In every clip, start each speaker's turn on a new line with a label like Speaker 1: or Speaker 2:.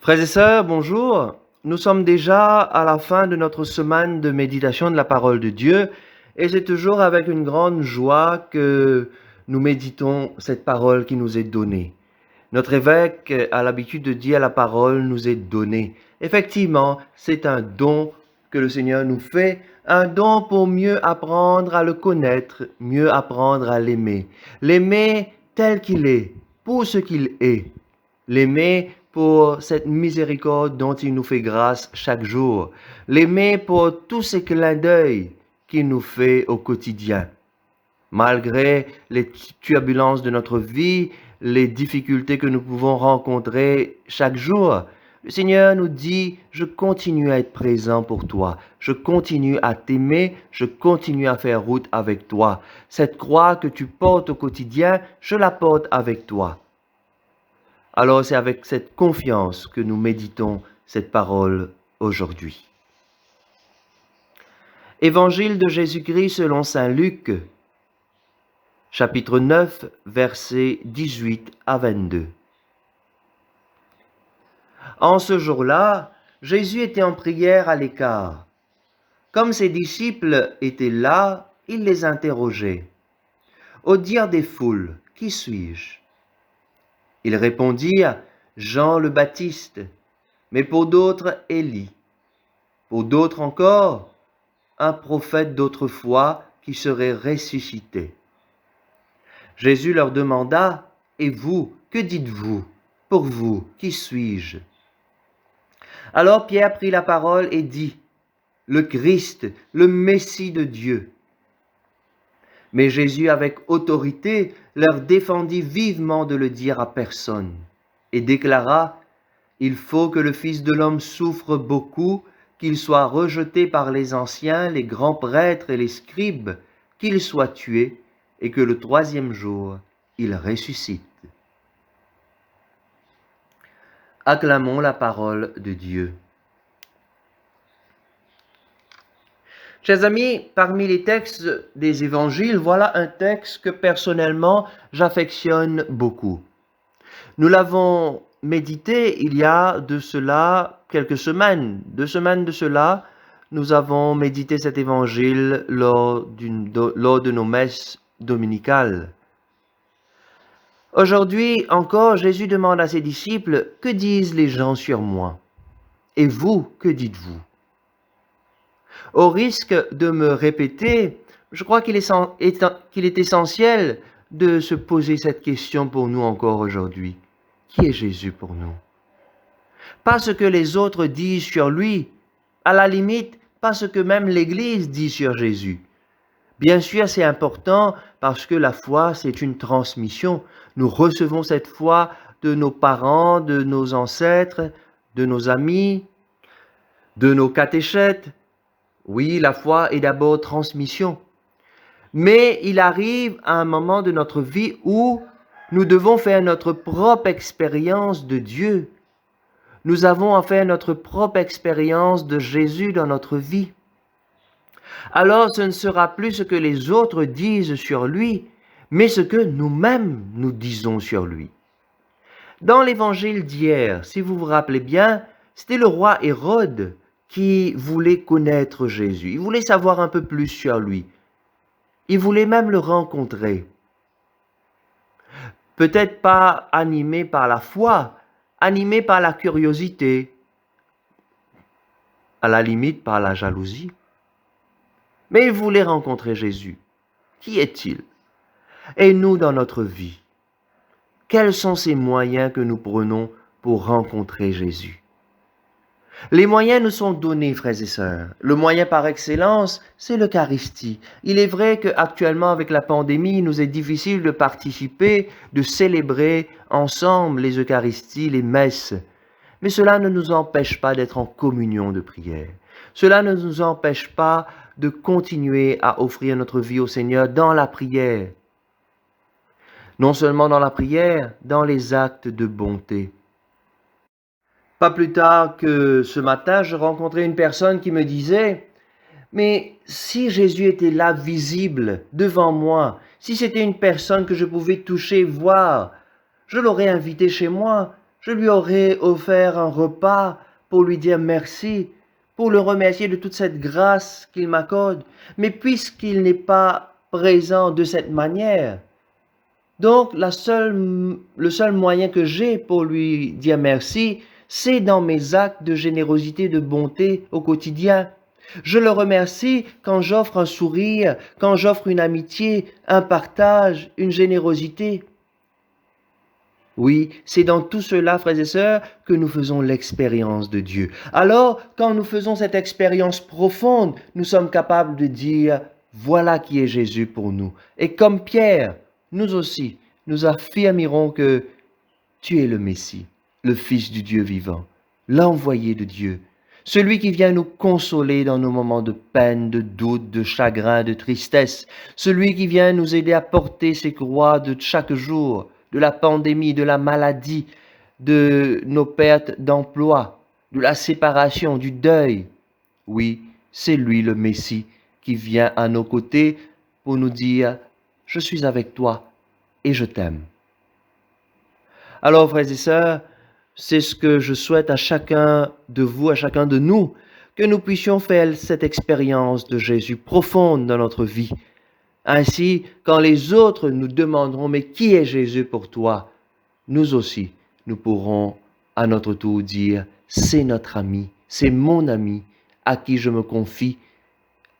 Speaker 1: Frères et sœurs, bonjour. Nous sommes déjà à la fin de notre semaine de méditation de la parole de Dieu et c'est toujours avec une grande joie que nous méditons cette parole qui nous est donnée. Notre évêque a l'habitude de dire la parole nous est donnée. Effectivement, c'est un don que le Seigneur nous fait, un don pour mieux apprendre à le connaître, mieux apprendre à l'aimer. L'aimer tel qu'il est, pour ce qu'il est. L'aimer pour cette miséricorde dont il nous fait grâce chaque jour. L'aimer pour tous ces clins d'œil qu'il nous fait au quotidien. Malgré les turbulences de notre vie, les difficultés que nous pouvons rencontrer chaque jour, le Seigneur nous dit, je continue à être présent pour toi, je continue à t'aimer, je continue à faire route avec toi. Cette croix que tu portes au quotidien, je la porte avec toi. Alors c'est avec cette confiance que nous méditons cette parole aujourd'hui. Évangile de Jésus-Christ selon saint Luc, chapitre 9, versets 18 à 22. En ce jour-là, Jésus était en prière à l'écart. Comme ses disciples étaient là, il les interrogeait. Au dire des foules, qui suis-je? Ils répondirent, Jean le Baptiste, mais pour d'autres, Élie. Pour d'autres encore, un prophète d'autrefois qui serait ressuscité. Jésus leur demanda, et vous, que dites-vous? Pour vous, qui suis-je? Alors Pierre prit la parole et dit, le Christ, le Messie de Dieu. Mais Jésus, avec autorité, leur défendit vivement de le dire à personne, et déclara, il faut que le Fils de l'homme souffre beaucoup, qu'il soit rejeté par les anciens, les grands prêtres et les scribes, qu'il soit tué, et que le troisième jour, il ressuscite. Acclamons la parole de Dieu. Chers amis, parmi les textes des évangiles, voilà un texte que personnellement j'affectionne beaucoup. Nous l'avons médité il y a de cela quelques semaines. 2 semaines de cela, nous avons médité cet évangile lors de nos messes dominicales. Aujourd'hui encore, Jésus demande à ses disciples, que disent les gens sur moi? Et vous, que dites-vous? Au risque de me répéter, je crois qu'il est essentiel de se poser cette question pour nous encore aujourd'hui. Qui est Jésus pour nous? Pas ce que les autres disent sur lui, à la limite, pas ce que même l'Église dit sur Jésus. Bien sûr, c'est important parce que la foi, c'est une transmission. Nous recevons cette foi de nos parents, de nos ancêtres, de nos amis, de nos catéchètes. Oui, la foi est d'abord transmission. Mais il arrive à un moment de notre vie où nous devons faire notre propre expérience de Dieu. Nous avons à faire notre propre expérience de Jésus dans notre vie. Alors ce ne sera plus ce que les autres disent sur lui, mais ce que nous-mêmes nous disons sur lui. Dans l'évangile d'hier, si vous vous rappelez bien, c'était le roi Hérode qui voulait connaître Jésus. Il voulait savoir un peu plus sur lui. Il voulait même le rencontrer. Peut-être pas animé par la foi, animé par la curiosité, à la limite par la jalousie. Mais il voulait rencontrer Jésus. Qui est-il? Et nous, dans notre vie, quels sont ces moyens que nous prenons pour rencontrer Jésus? Les moyens nous sont donnés, frères et sœurs. Le moyen par excellence, c'est l'Eucharistie. Il est vrai qu'actuellement, avec la pandémie, il nous est difficile de participer, de célébrer ensemble les Eucharisties, les messes. Mais cela ne nous empêche pas d'être en communion de prière. Cela ne nous empêche pas de continuer à offrir notre vie au Seigneur dans la prière. Non seulement dans la prière, dans les actes de bonté. Pas plus tard que ce matin, je rencontrais une personne qui me disait, mais si Jésus était là, visible, devant moi, si c'était une personne que je pouvais toucher, voir, je l'aurais invité chez moi, Je lui aurais offert un repas pour lui dire merci, pour le remercier de toute cette grâce qu'il m'accorde. Mais puisqu'il n'est pas présent de cette manière, donc le seul moyen que j'ai pour lui dire merci, c'est dans mes actes de générosité, de bonté au quotidien. Je le remercie quand j'offre un sourire, quand j'offre une amitié, un partage, une générosité. Oui, c'est dans tout cela, frères et sœurs, que nous faisons l'expérience de Dieu. Alors, quand nous faisons cette expérience profonde, nous sommes capables de dire, voilà qui est Jésus pour nous. Et comme Pierre, nous aussi, nous affirmerons que tu es le Messie, le Fils du Dieu vivant, l'envoyé de Dieu, celui qui vient nous consoler dans nos moments de peine, de doute, de chagrin, de tristesse, celui qui vient nous aider à porter ces croix de chaque jour, de la pandémie, de la maladie, de nos pertes d'emploi, de la séparation, du deuil. Oui, c'est lui le Messie qui vient à nos côtés pour nous dire, je suis avec toi et je t'aime. Alors, frères et sœurs, c'est ce que je souhaite à chacun de vous, à chacun de nous, que nous puissions faire cette expérience de Jésus profonde dans notre vie. Ainsi, quand les autres nous demanderont, mais qui est Jésus pour toi? Nous aussi, nous pourrons à notre tour dire, c'est notre ami, c'est mon ami, à qui je me confie,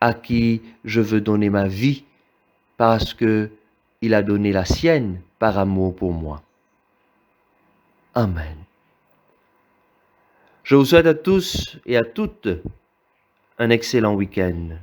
Speaker 1: à qui je veux donner ma vie, parce que il a donné la sienne par amour pour moi. Amen. Je vous souhaite à tous et à toutes un excellent week-end.